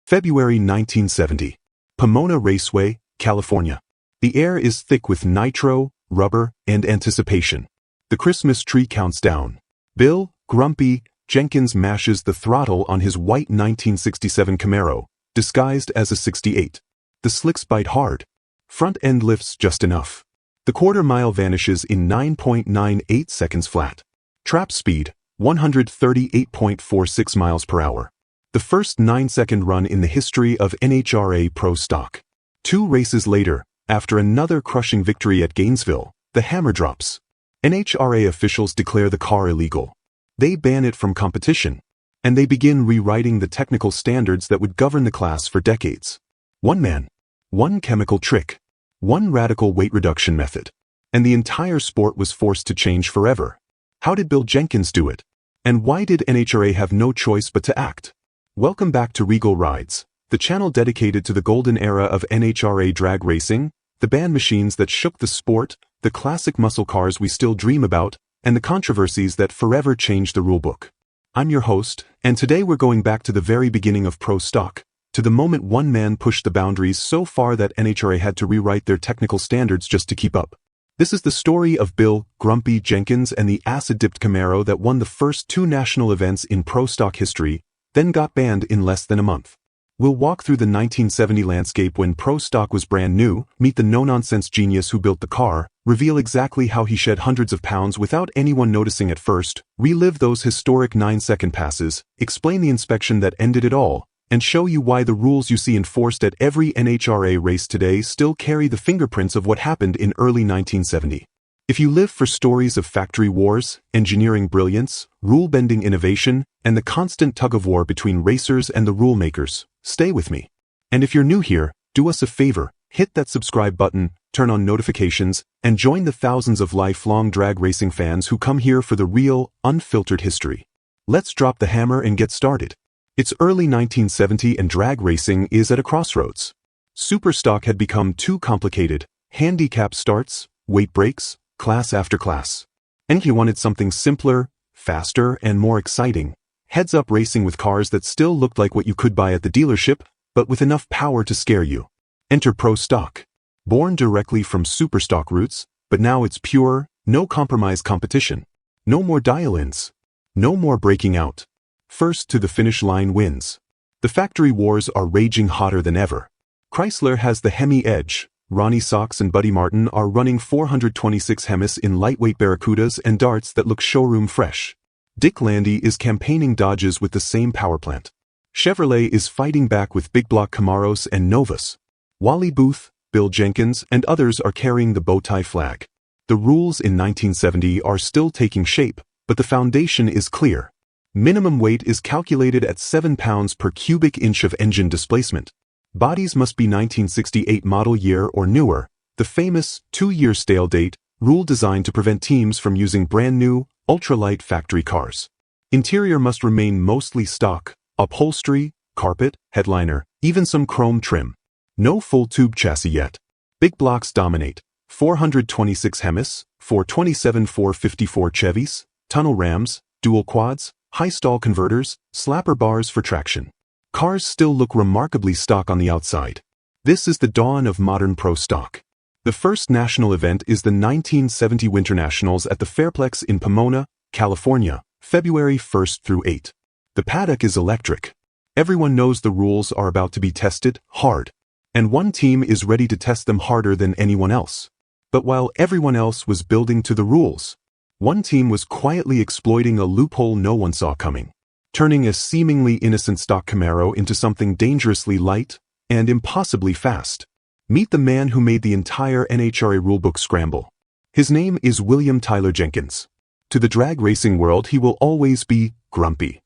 February 1970. Pomona Raceway, California. The air is thick with nitro, rubber, and anticipation. The Christmas tree counts down. Bill, Grumpy Jenkins mashes the throttle on his white 1967 Camaro, disguised as a 68. The slicks bite hard. Front end lifts just enough. The quarter-mile vanishes in 9.98 seconds flat. Trap speed, 138.46 miles per hour. The first 9-second run in the history of NHRA Pro Stock. 2 races later, after another crushing victory at Gainesville, the hammer drops. NHRA officials declare the car illegal. They ban it from competition, and they begin rewriting the technical standards that would govern the class for decades. One man, one chemical trick, one radical weight reduction method, and the entire sport was forced to change forever. How did Bill Jenkins do it? And why did NHRA have no choice but to act? Welcome back to Regal Rides, the channel dedicated to the golden era of NHRA drag racing, the band machines that shook the sport, the classic muscle cars we still dream about, and the controversies that forever changed the rulebook. I'm your host, and today we're going back to the very beginning of Pro Stock, to the moment one man pushed the boundaries so far that NHRA had to rewrite their technical standards just to keep up. This is the story of Bill, Grumpy Jenkins and the acid-dipped Camaro that won the first 2 national events in Pro Stock history, then got banned in less than a month. We'll walk through the 1970 landscape when Pro Stock was brand new, meet the no-nonsense genius who built the car, reveal exactly how he shed hundreds of pounds without anyone noticing at first, relive those historic 9-second passes, explain the inspection that ended it all, and show you why the rules you see enforced at every NHRA race today still carry the fingerprints of what happened in early 1970. If you live for stories of factory wars, engineering brilliance, rule-bending innovation, and the constant tug-of-war between racers and the rule makers, stay with me. And if you're new here, do us a favor, hit that subscribe button, turn on notifications, and join the thousands of lifelong drag racing fans who come here for the real, unfiltered history. Let's drop the hammer and get started. It's early 1970 and drag racing is at a crossroads. Superstock had become too complicated, handicap starts, weight breaks, class after class. And he wanted something simpler, faster, and more exciting. Heads-up racing with cars that still looked like what you could buy at the dealership, but with enough power to scare you. Enter Pro Stock. Born directly from Superstock roots, but now it's pure, no-compromise competition. No more dial-ins. No more breaking out. First to the finish line wins. The factory wars are raging hotter than ever. Chrysler has the Hemi edge. Ronnie Sox and Buddy Martin are running 426 Hemis in lightweight Barracudas and darts that look showroom fresh. Dick Landy is campaigning Dodges with the same power plant. Chevrolet is fighting back with big block Camaros and Novas. Wally Booth, Bill Jenkins, and others are carrying the bow-tie flag. The rules in 1970 are still taking shape, but the foundation is clear. Minimum weight is calculated at 7 pounds per cubic inch of engine displacement. Bodies must be 1968 model year or newer, the famous 2-year stale date, rule designed to prevent teams from using brand new, ultralight factory cars. Interior must remain mostly stock, upholstery, carpet, headliner, even some chrome trim. No full tube chassis yet. Big blocks dominate. 426 Hemis, 427 454 Chevys, tunnel Rams, dual quads, high stall converters, slapper bars for traction. Cars still look remarkably stock on the outside. This is the dawn of modern Pro Stock. The first national event is the 1970 Winter Nationals at the Fairplex in Pomona, California, February 1st through 8. The paddock is electric. Everyone knows the rules are about to be tested hard, and one team is ready to test them harder than anyone else. But while everyone else was building to the rules, one team was quietly exploiting a loophole no one saw coming, turning a seemingly innocent stock Camaro into something dangerously light and impossibly fast. Meet the man who made the entire NHRA rulebook scramble. His name is William Tyler Jenkins. To the drag racing world, he will always be Grumpy.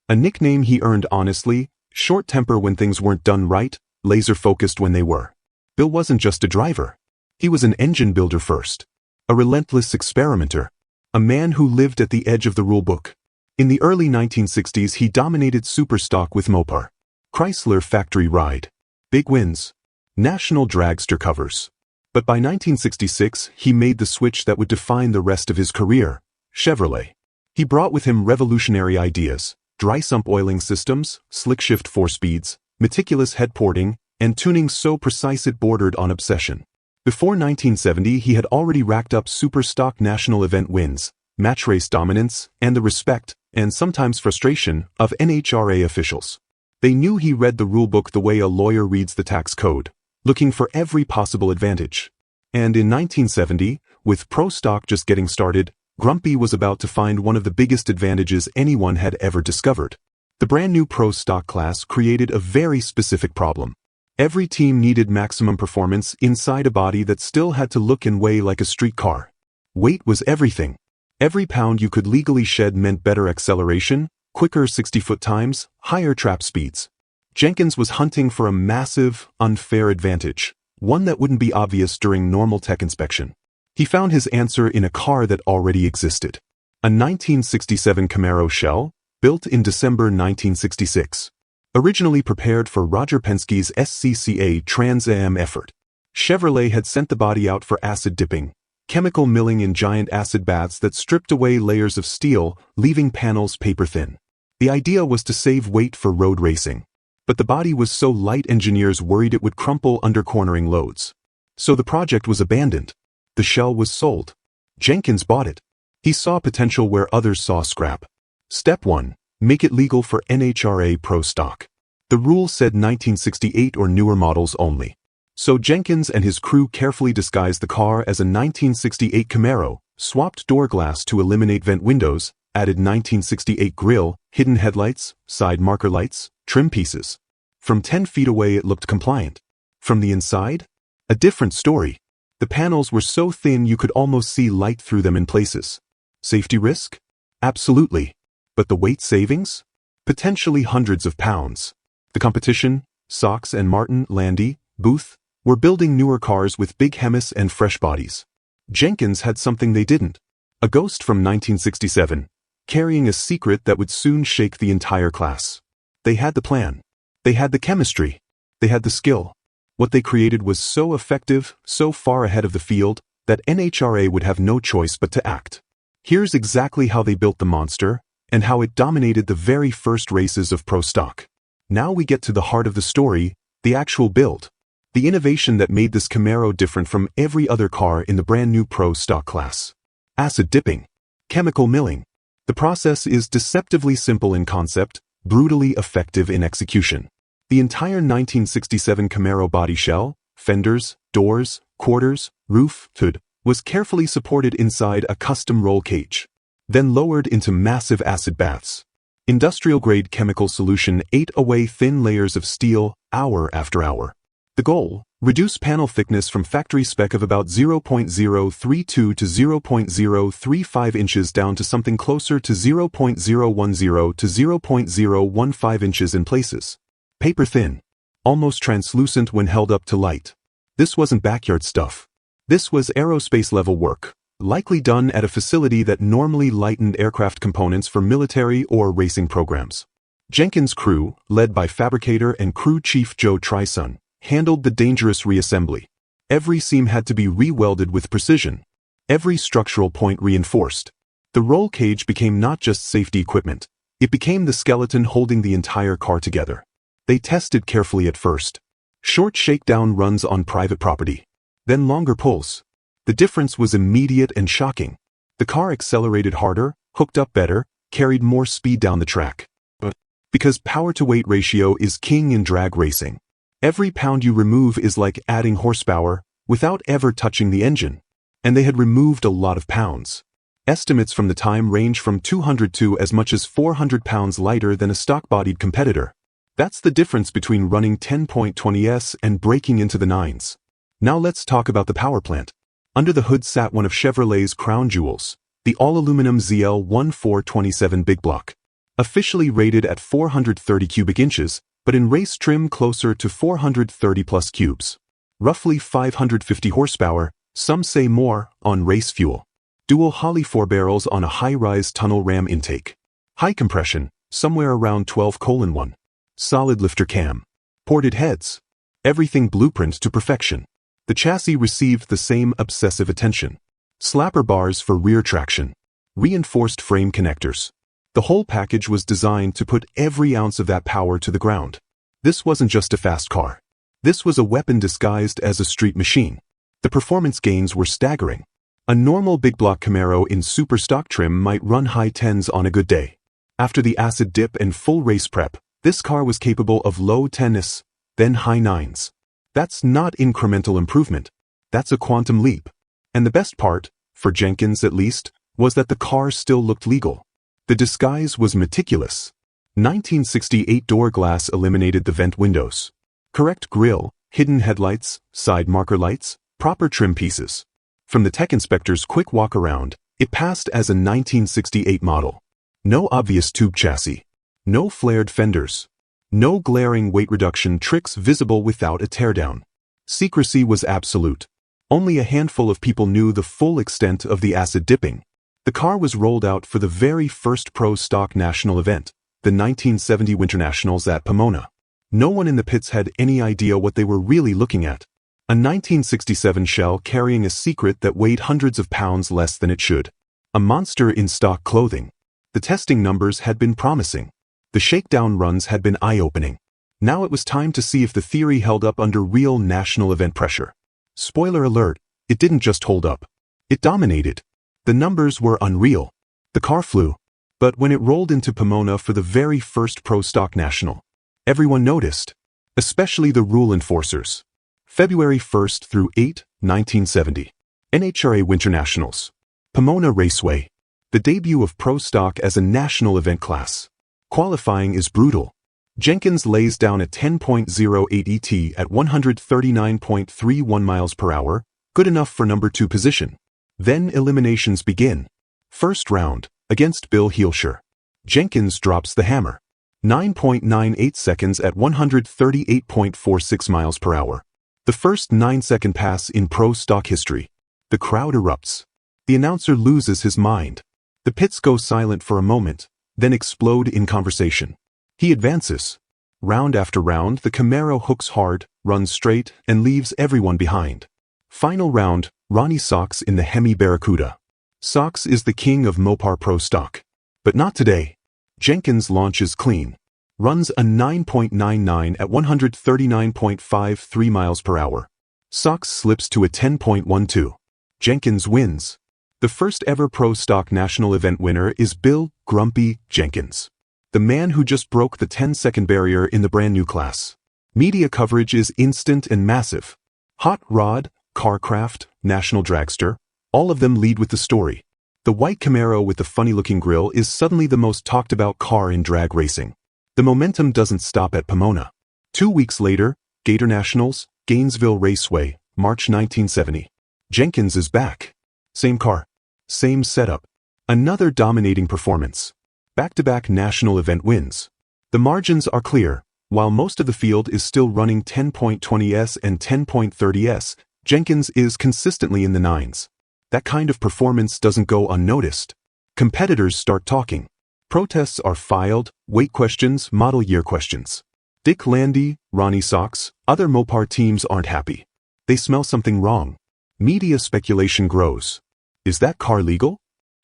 A nickname he earned honestly, short temper when things weren't done right, laser-focused when they were. Bill wasn't just a driver. He was an engine builder first. A relentless experimenter. A man who lived at the edge of the rulebook. In the early 1960s, he dominated Superstock with Mopar. Chrysler factory ride. Big wins. National dragster covers. But by 1966, he made the switch that would define the rest of his career. Chevrolet. He brought with him revolutionary ideas. Dry sump oiling systems, slick shift 4 speeds, meticulous head porting, and tuning so precise it bordered on obsession. Before 1970, he had already racked up super stock national event wins, match race dominance, and the respect, and sometimes frustration, of NHRA officials. They knew he read the rulebook the way a lawyer reads the tax code, looking for every possible advantage. And in 1970, with pro stock just getting started, Grumpy was about to find one of the biggest advantages anyone had ever discovered. The brand new pro stock class created a very specific problem. Every team needed maximum performance inside a body that still had to look and weigh like a street car. Weight was everything. Every pound you could legally shed meant better acceleration, quicker 60-foot times, higher trap speeds. Jenkins was hunting for a massive, unfair advantage, one that wouldn't be obvious during normal tech inspection. He found his answer in a car that already existed. A 1967 Camaro shell, built in December 1966. Originally prepared for Roger Penske's SCCA Trans Am effort. Chevrolet had sent the body out for acid dipping, chemical milling in giant acid baths that stripped away layers of steel, leaving panels paper thin. The idea was to save weight for road racing. But the body was so light engineers worried it would crumple under cornering loads. So the project was abandoned. The shell was sold. Jenkins bought it. He saw potential where others saw scrap. Step 1. Make it legal for NHRA Pro stock. The rule said 1968 or newer models only. So Jenkins and his crew carefully disguised the car as a 1968 Camaro, swapped door glass to eliminate vent windows, added 1968 grille, hidden headlights, side marker lights, trim pieces. From 10 feet away it looked compliant. From the inside? A different story. The panels were so thin you could almost see light through them in places. Safety risk? Absolutely. But the weight savings? Potentially hundreds of pounds. The competition, Sox and Martin, Landy, Booth, were building newer cars with big hemis and fresh bodies. Jenkins had something they didn't. A ghost from 1967, carrying a secret that would soon shake the entire class. They had the plan. They had the chemistry. They had the skill. What they created was so effective, so far ahead of the field, that NHRA would have no choice but to act. Here's exactly how they built the monster, and how it dominated the very first races of pro stock. Now we get to the heart of the story, the actual build. The innovation that made this Camaro different from every other car in the brand new pro stock class. Acid dipping. Chemical milling. The process is deceptively simple in concept, brutally effective in execution. The entire 1967 Camaro body shell, fenders, doors, quarters, roof, hood, was carefully supported inside a custom roll cage, then lowered into massive acid baths. Industrial-grade chemical solution ate away thin layers of steel, hour after hour. The goal? Reduce panel thickness from factory spec of about 0.032 to 0.035 inches down to something closer to 0.010 to 0.015 inches in places. Paper thin. Almost translucent when held up to light. This wasn't backyard stuff. This was aerospace-level work, likely done at a facility that normally lightened aircraft components for military or racing programs. Jenkins' crew, led by fabricator and crew chief Joe Trison, handled the dangerous reassembly. Every seam had to be re-welded with precision. Every structural point reinforced. The roll cage became not just safety equipment. It became the skeleton holding the entire car together. They tested carefully at first. Short shakedown runs on private property. Then longer pulls. The difference was immediate and shocking. The car accelerated harder, hooked up better, carried more speed down the track. But because power-to-weight ratio is king in drag racing. Every pound you remove is like adding horsepower, without ever touching the engine. And they had removed a lot of pounds. Estimates from the time range from 200 to as much as 400 pounds lighter than a stock-bodied competitor. That's the difference between running 10.20s and breaking into the nines. Now let's talk about the power plant. Under the hood sat one of Chevrolet's crown jewels, the all-aluminum ZL1427 Big Block. Officially rated at 430 cubic inches, but in race trim closer to 430 plus cubes. Roughly 550 horsepower, some say more, on race fuel. Dual Holley 4 barrels on a high-rise tunnel ram intake. High compression, somewhere around 12:1. Solid lifter cam. Ported heads. Everything blueprint to perfection. The chassis received the same obsessive attention. Slapper bars for rear traction. Reinforced frame connectors. The whole package was designed to put every ounce of that power to the ground. This wasn't just a fast car. This was a weapon disguised as a street machine. The performance gains were staggering. A normal big block Camaro in super stock trim might run high 10s on a good day. After the acid dip and full race prep, this car was capable of low 10s, then high 9s. That's not incremental improvement. That's a quantum leap. And the best part, for Jenkins at least, was that the car still looked legal. The disguise was meticulous. 1968 door glass eliminated the vent windows. Correct grille, hidden headlights, side marker lights, proper trim pieces. From the tech inspector's quick walk around, it passed as a 1968 model. No obvious tube chassis. No flared fenders. No glaring weight reduction tricks visible without a teardown. Secrecy was absolute. Only a handful of people knew the full extent of the acid dipping. The car was rolled out for the very first pro stock national event, the 1970 Winter Nationals at Pomona. No one in the pits had any idea what they were really looking at. A 1967 shell carrying a secret that weighed hundreds of pounds less than it should. A monster in stock clothing. The testing numbers had been promising. The shakedown runs had been eye-opening. Now it was time to see if the theory held up under real national event pressure. Spoiler alert, it didn't just hold up. It dominated. The numbers were unreal. The car flew. But when it rolled into Pomona for the very first pro stock national, everyone noticed. Especially the rule enforcers. February 1st through 8, 1970. NHRA Winter Nationals. Pomona Raceway. The debut of pro stock as a national event class. Qualifying is brutal. Jenkins lays down a 10.08 ET at 139.31 miles per hour, good enough for number 2 position. Then eliminations begin. First round, against Bill Heelshire. Jenkins drops the hammer. 9.98 seconds at 138.46 miles per hour. The first 9-second pass in pro stock history. The crowd erupts. The announcer loses his mind. The pits go silent for a moment, then explode in conversation. He advances. Round after round, the Camaro hooks hard, runs straight, and leaves everyone behind. Final round, Ronnie Sox in the Hemi Barracuda. Sox is the king of Mopar Pro Stock. But not today. Jenkins launches clean. Runs a 9.99 at 139.53 miles per hour. Sox slips to a 10.12. Jenkins wins. The first ever pro stock national event winner is Bill Grumpy Jenkins. The man who just broke the 10-second barrier in the brand new class. Media coverage is instant and massive. Hot Rod, Carcraft, National Dragster, all of them lead with the story. The white Camaro with the funny-looking grille is suddenly the most talked-about car in drag racing. The momentum doesn't stop at Pomona. 2 weeks later, Gator Nationals, Gainesville Raceway, March 1970. Jenkins is back. Same car. Same setup. Another dominating performance. Back-to-back national event wins. The margins are clear. While most of the field is still running 10.20s and 10.30s, Jenkins is consistently in the 9s. That kind of performance doesn't go unnoticed. Competitors start talking. Protests are filed, weight questions, model year questions. Dick Landy, Ronnie Sox, other Mopar teams aren't happy. They smell something wrong. Media speculation grows. Is that car legal?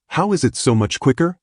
How is it so much quicker?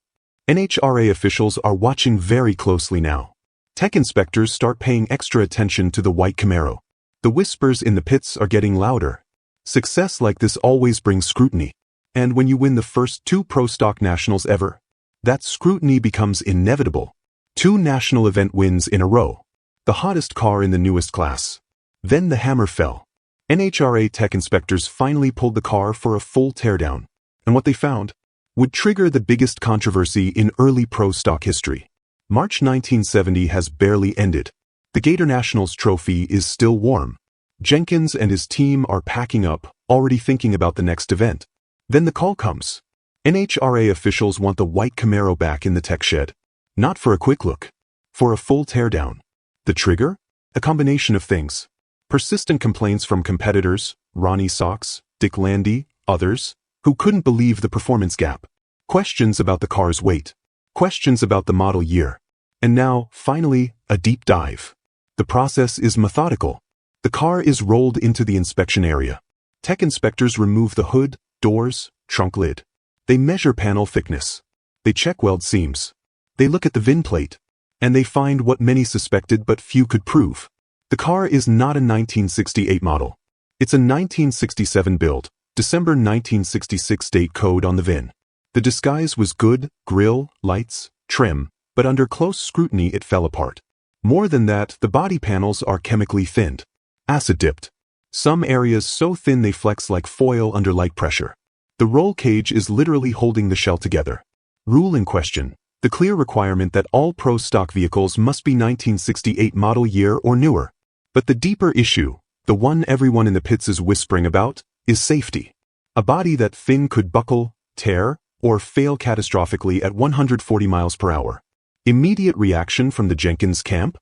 NHRA officials are watching very closely now. Tech inspectors start paying extra attention to the white Camaro. The whispers in the pits are getting louder. Success like this always brings scrutiny. And when you win the first 2 pro stock nationals ever, that scrutiny becomes inevitable. 2 national event wins in a row. The hottest car in the newest class. Then the hammer fell. NHRA tech inspectors finally pulled the car for a full teardown. And what they found would trigger the biggest controversy in early pro stock history. March 1970 has barely ended. The Gator Nationals trophy is still warm. Jenkins and his team are packing up, already thinking about the next event. Then the call comes. NHRA officials want the white Camaro back in the tech shed. Not for a quick look. For a full teardown. The trigger? A combination of things. Persistent complaints from competitors, Ronnie Sox, Dick Landy, others, who couldn't believe the performance gap. Questions about the car's weight. Questions about the model year. And now, finally, a deep dive. The process is methodical. The car is rolled into the inspection area. Tech inspectors remove the hood, doors, trunk lid. They measure panel thickness. They check weld seams. They look at the VIN plate. And they find what many suspected but few could prove. The car is not a 1968 model. It's a 1967 build, December 1966 date code on the VIN. The disguise was good, grille, lights, trim, but under close scrutiny it fell apart. More than that, the body panels are chemically thinned, acid-dipped. Some areas so thin they flex like foil under light pressure. The roll cage is literally holding the shell together. Rule in question: the clear requirement that all Pro stock vehicles must be 1968 model year or newer. But the deeper issue, the one everyone in the pits is whispering about, is safety. A body that thin could buckle, tear, or fail catastrophically at 140 miles per hour. Immediate reaction from the Jenkins camp?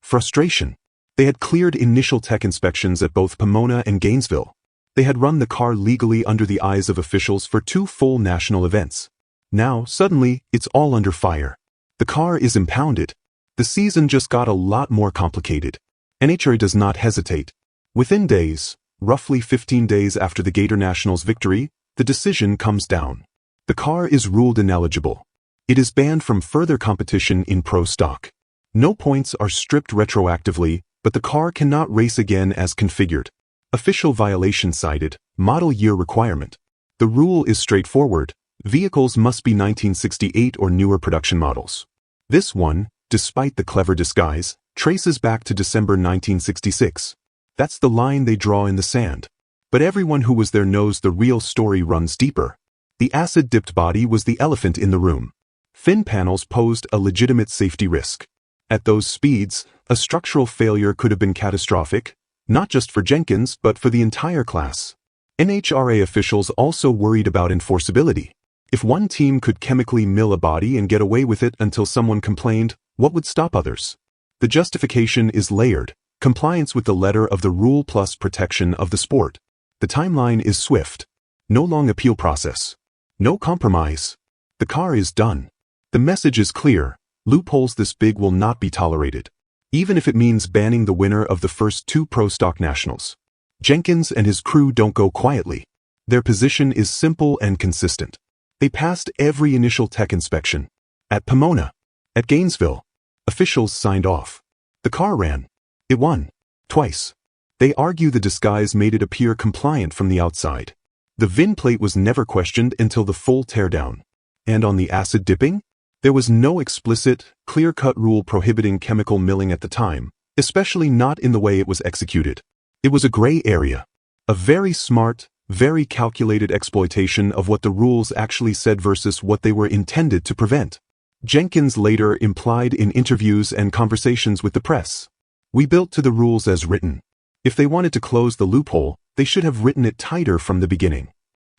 Frustration. They had cleared initial tech inspections at both Pomona and Gainesville. They had run the car legally under the eyes of officials for 2 full national events. Now, suddenly, it's all under fire. The car is impounded. The season just got a lot more complicated. NHRA does not hesitate. Within days, roughly 15 days after the Gator Nationals' victory, the decision comes down. The car is ruled ineligible. It is banned from further competition in Pro stock. No points are stripped retroactively, but the car cannot race again as configured. Official violation cited: model year requirement. The rule is straightforward: vehicles must be 1968 or newer production models. This one, despite the clever disguise, traces back to December 1966. That's the line they draw in the sand. But everyone who was there knows the real story runs deeper. The acid-dipped body was the elephant in the room. Thin panels posed a legitimate safety risk. At those speeds, a structural failure could have been catastrophic, not just for Jenkins but for the entire class. NHRA officials also worried about enforceability. If one team could chemically mill a body and get away with it until someone complained, what would stop others? The justification is layered: compliance with the letter of the rule plus protection of the sport. The timeline is swift. No long appeal process. No compromise. The car is done. The message is clear: loopholes this big will not be tolerated, even if it means banning the winner of the first 2 Pro stock nationals. Jenkins and his crew don't go quietly. Their position is simple and consistent. They passed every initial tech inspection. At Pomona. At Gainesville. Officials signed off. The car ran. It won. Twice. They argue the disguise made it appear compliant from the outside. The VIN plate was never questioned until the full teardown. And on the acid dipping? There was no explicit, clear-cut rule prohibiting chemical milling at the time, especially not in the way it was executed. It was a gray area. A very smart, very calculated exploitation of what the rules actually said versus what they were intended to prevent. Jenkins later implied in interviews and conversations with the press: "We built to the rules as written. If they wanted to close the loophole, they should have written it tighter from the beginning."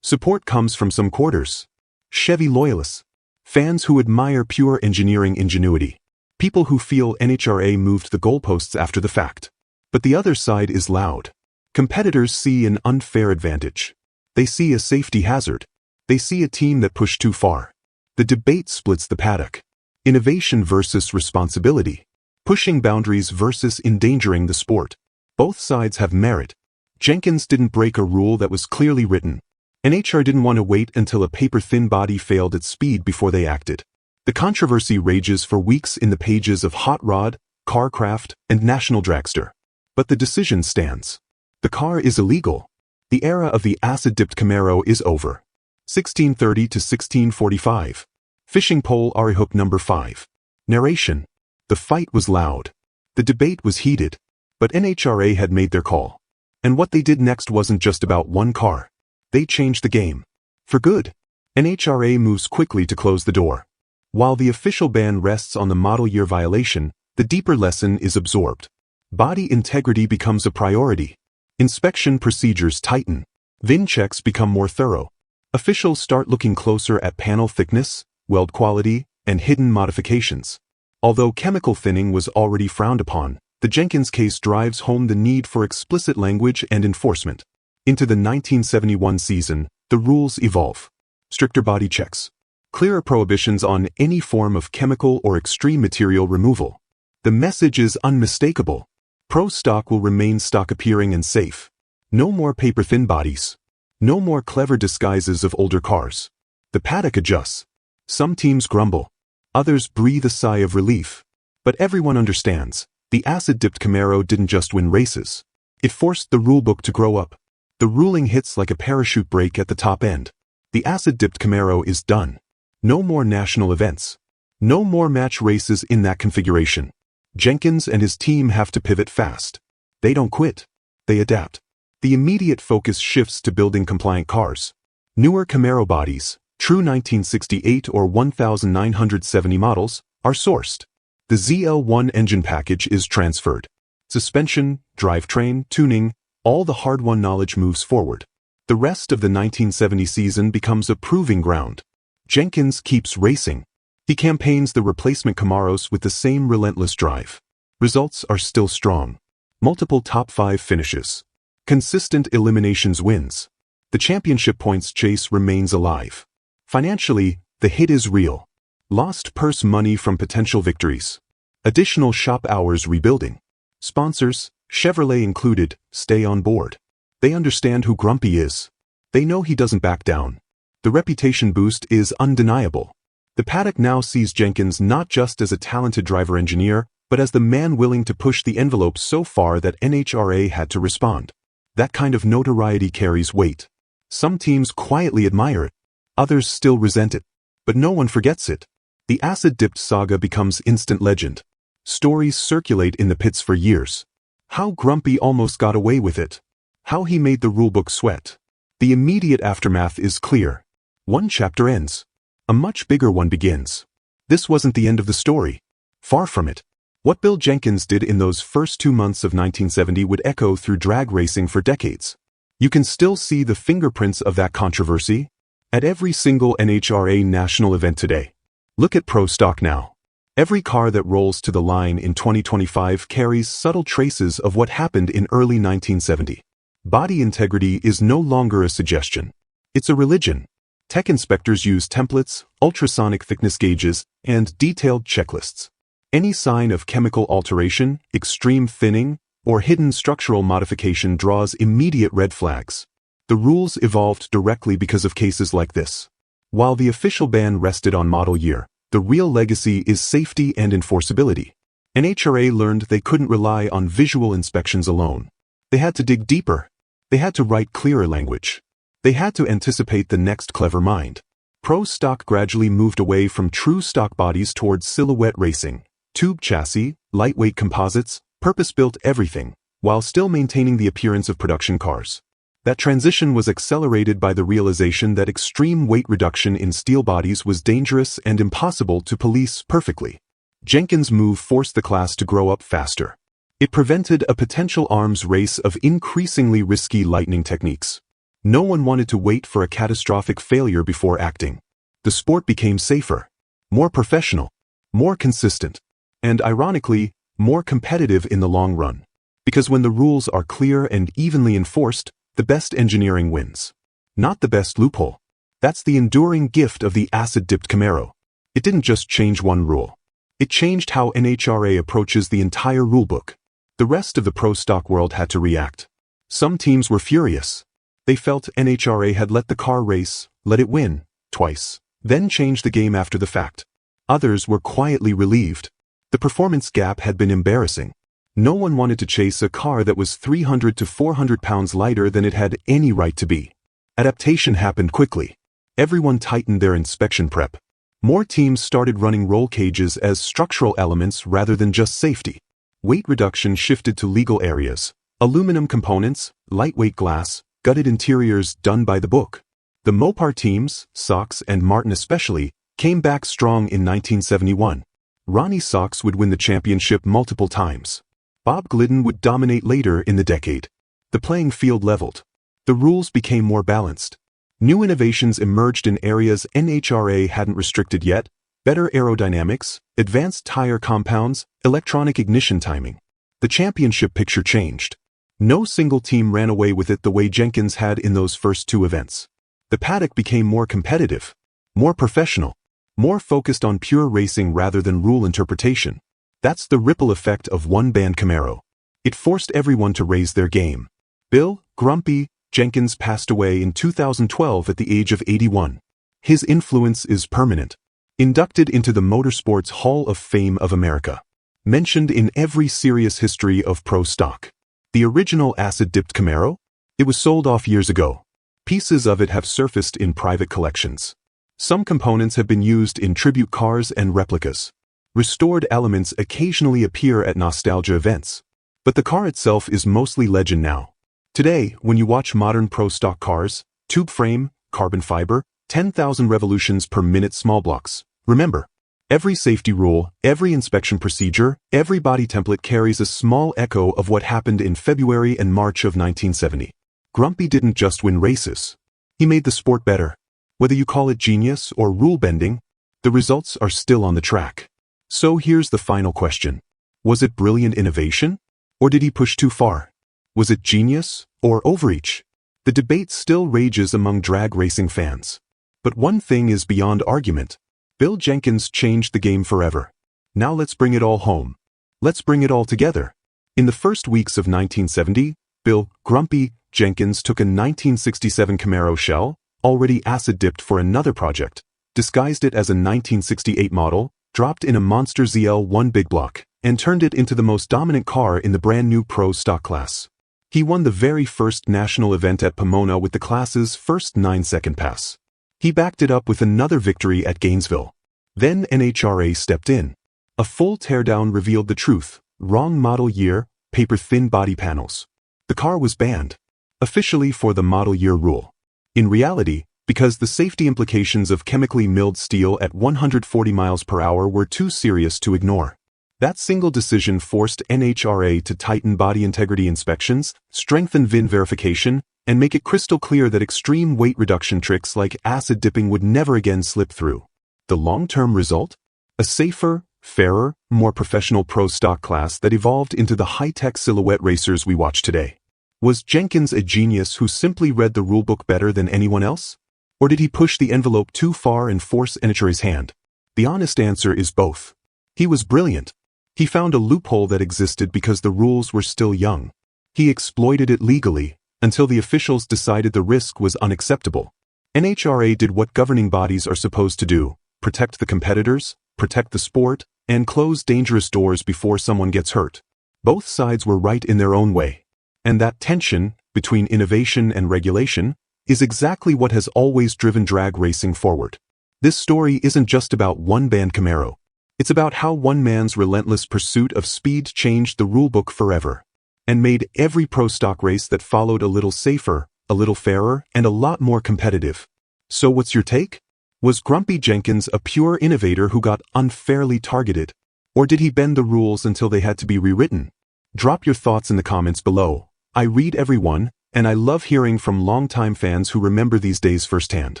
Support comes from some quarters. Chevy loyalists. Fans who admire pure engineering ingenuity. People who feel NHRA moved the goalposts after the fact. But the other side is loud. Competitors see an unfair advantage. They see a safety hazard. They see a team that pushed too far. The debate splits the paddock. Innovation versus responsibility. Pushing boundaries versus endangering the sport. Both sides have merit. Jenkins didn't break a rule that was clearly written. NHRA didn't want to wait until a paper-thin body failed at speed before they acted. The controversy rages for weeks in the pages of Hot Rod, Carcraft, and National Dragster. But the decision stands. The car is illegal. The era of the acid-dipped Camaro is over. 1630 to 1645. Fishing pole Arihook number 5. Narration. The fight was loud. The debate was heated. But NHRA had made their call. And what they did next wasn't just about one car. They changed the game. For good. NHRA moves quickly to close the door. While the official ban rests on the model year violation, the deeper lesson is absorbed. Body integrity becomes a priority. Inspection procedures tighten. VIN checks become more thorough. Officials start looking closer at panel thickness, weld quality, and hidden modifications. Although chemical thinning was already frowned upon, the Jenkins case drives home the need for explicit language and enforcement. Into the 1971 season, the rules evolve. Stricter body checks. Clearer prohibitions on any form of chemical or extreme material removal. The message is unmistakable. Pro stock will remain stock appearing and safe. No more paper-thin bodies. No more clever disguises of older cars. The paddock adjusts. Some teams grumble. Others breathe a sigh of relief. But everyone understands, the acid-dipped Camaro didn't just win races. It forced the rulebook to grow up. The ruling hits like a parachute break at the top end. The acid-dipped Camaro is done. No more national events. No more match races in that configuration. Jenkins and his team have to pivot fast. They don't quit. They adapt. The immediate focus shifts to building compliant cars. Newer Camaro bodies, true 1968 or 1970 models, are sourced. The ZL1 engine package is transferred. Suspension, drivetrain, tuning, all the hard-won knowledge moves forward. The rest of the 1970 season becomes a proving ground. Jenkins keeps racing. He campaigns the replacement Camaros with the same relentless drive. Results are still strong. Multiple top 5 finishes. Consistent eliminations wins. The championship points chase remains alive. Financially, the hit is real. Lost purse money from potential victories. Additional shop hours rebuilding. Sponsors, Chevrolet included, stay on board. They understand who Grumpy is. They know he doesn't back down. The reputation boost is undeniable. The paddock now sees Jenkins not just as a talented driver-engineer, but as the man willing to push the envelope so far that NHRA had to respond. That kind of notoriety carries weight. Some teams quietly admire it. Others still resent it. But no one forgets it. The acid-dipped saga becomes instant legend. Stories circulate in the pits for years. How Grumpy almost got away with it. How he made the rulebook sweat. The immediate aftermath is clear. One chapter ends. A much bigger one begins. This wasn't the end of the story. Far from it. What Bill Jenkins did in those first 2 months of 1970 would echo through drag racing for decades. You can still see the fingerprints of that controversy at every single NHRA national event today. Look at Pro Stock now. Every car that rolls to the line in 2025 carries subtle traces of what happened in early 1970. Body integrity is no longer a suggestion. It's a religion. Tech inspectors use templates, ultrasonic thickness gauges, and detailed checklists. Any sign of chemical alteration, extreme thinning, or hidden structural modification draws immediate red flags. The rules evolved directly because of cases like this. While the official ban rested on model year, the real legacy is safety and enforceability. NHRA learned they couldn't rely on visual inspections alone. They had to dig deeper. They had to write clearer language. They had to anticipate the next clever mind. Pro Stock gradually moved away from true stock bodies towards silhouette racing, tube chassis, lightweight composites, purpose-built everything, while still maintaining the appearance of production cars. That transition was accelerated by the realization that extreme weight reduction in steel bodies was dangerous and impossible to police perfectly. Jenkins' move forced the class to grow up faster. It prevented a potential arms race of increasingly risky lightning techniques. No one wanted to wait for a catastrophic failure before acting. The sport became safer, more professional, more consistent, and ironically, more competitive in the long run. Because when the rules are clear and evenly enforced, the best engineering wins. Not the best loophole. That's the enduring gift of the acid-dipped Camaro. It didn't just change one rule. It changed how NHRA approaches the entire rulebook. The rest of the pro stock world had to react. Some teams were furious. They felt NHRA had let the car race, let it win, twice, then changed the game after the fact. Others were quietly relieved. The performance gap had been embarrassing. No one wanted to chase a car that was 300 to 400 pounds lighter than it had any right to be. Adaptation happened quickly. Everyone tightened their inspection prep. More teams started running roll cages as structural elements rather than just safety. Weight reduction shifted to legal areas. Aluminum components, lightweight glass, gutted interiors done by the book. The Mopar teams, Sox and Martin especially, came back strong in 1971. Ronnie Sox would win the championship multiple times. Bob Glidden would dominate later in the decade. The playing field leveled. The rules became more balanced. New innovations emerged in areas NHRA hadn't restricted yet: better aerodynamics, advanced tire compounds, electronic ignition timing. The championship picture changed. No single team ran away with it the way Jenkins had in those first 2 events. The paddock became more competitive, more professional, more focused on pure racing rather than rule interpretation. That's the ripple effect of one banned Camaro. It forced everyone to raise their game. Bill Grumpy Jenkins passed away in 2012 at the age of 81. His influence is permanent. Inducted into the Motorsports Hall of Fame of America. Mentioned in every serious history of pro stock. The original acid-dipped Camaro? It was sold off years ago. Pieces of it have surfaced in private collections. Some components have been used in tribute cars and replicas. Restored elements occasionally appear at nostalgia events. But the car itself is mostly legend now. Today, when you watch modern pro stock cars, tube frame, carbon fiber, 10,000 revolutions per minute small blocks. Remember, every safety rule, every inspection procedure, every body template carries a small echo of what happened in February and March of 1970. Grumpy didn't just win races. He made the sport better. Whether you call it genius or rule bending, the results are still on the track. So here's the final question. Was it brilliant innovation? Or did he push too far? Was it genius or overreach? The debate still rages among drag racing fans. But one thing is beyond argument. Bill Jenkins changed the game forever. Now let's bring it all home. Let's bring it all together. In the first weeks of 1970, Bill Grumpy Jenkins took a 1967 Camaro shell, already acid-dipped for another project, disguised it as a 1968 model, dropped in a monster ZL1 big block, and turned it into the most dominant car in the brand new pro stock class. He won the very first national event at Pomona with the class's first 9-second pass. He backed it up with another victory at Gainesville. Then NHRA stepped in. A full teardown revealed the truth. Wrong model year, paper-thin body panels. The car was banned. Officially for the model year rule. In reality, because the safety implications of chemically milled steel at 140 miles per hour were too serious to ignore. That single decision forced NHRA to tighten body integrity inspections, strengthen VIN verification, and make it crystal clear that extreme weight reduction tricks like acid dipping would never again slip through. The long-term result? A safer, fairer, more professional pro stock class that evolved into the high-tech silhouette racers we watch today. Was Jenkins a genius who simply read the rulebook better than anyone else? Or did he push the envelope too far and force NHRA's hand? The honest answer is both. He was brilliant. He found a loophole that existed because the rules were still young. He exploited it legally, until the officials decided the risk was unacceptable. NHRA did what governing bodies are supposed to do: protect the competitors, protect the sport, and close dangerous doors before someone gets hurt. Both sides were right in their own way. And that tension, between innovation and regulation, is exactly what has always driven drag racing forward. This story isn't just about one banned Camaro. It's about how one man's relentless pursuit of speed changed the rulebook forever, and made every pro stock race that followed a little safer, a little fairer, and a lot more competitive. So what's your take? Was Grumpy Jenkins a pure innovator who got unfairly targeted? Or did he bend the rules until they had to be rewritten? Drop your thoughts in the comments below. I read every one, and I love hearing from longtime fans who remember these days firsthand.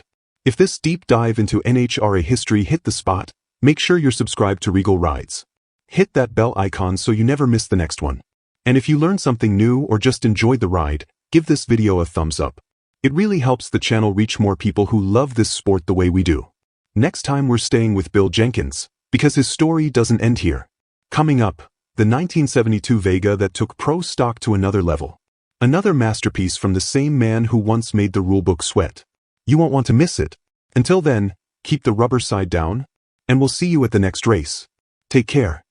If this deep dive into NHRA history hit the spot, make sure you're subscribed to Regal Rides. Hit that bell icon so you never miss the next one. And if you learned something new or just enjoyed the ride, give this video a thumbs up. It really helps the channel reach more people who love this sport the way we do. Next time we're staying with Bill Jenkins, because his story doesn't end here. Coming up, the 1972 Vega that took pro stock to another level. Another masterpiece from the same man who once made the rulebook sweat. You won't want to miss it. Until then, keep the rubber side down, and we'll see you at the next race. Take care.